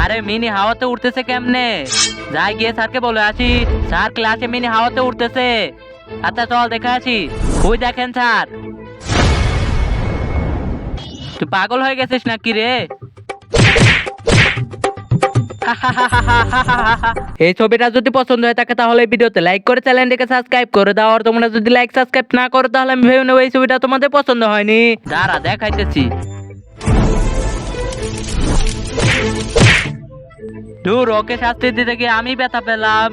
আরে মিনি হাওয়াতে উঠতেছে কেমনে? যাই গিয়ে স্যারকে বলে আসি, স্যার ক্লাসে মিনি হাওয়াতে উঠতেছে। আচ্ছা চল দেখে আসি। ওই দেখেন স্যার। তুই পাগল হয়ে গেছিস নাকি রে? এই ছবিটা যদি পছন্দ হয়ে থাকে তাহলে এই ভিডিওতে লাইক করে চ্যানেলটিকে সাবস্ক্রাইব করে দাও। আর তোমরা যদি লাইক সাবস্ক্রাইব না করো তাহলে আমি ভেবে নেবো এই ছবিটা তোমাদের পছন্দ হয়নি। দাঁড়া দেখাইতেছি। দূর, ওকে শাস্তি দিতে গিয়ে আমি ব্যথা পেলাম।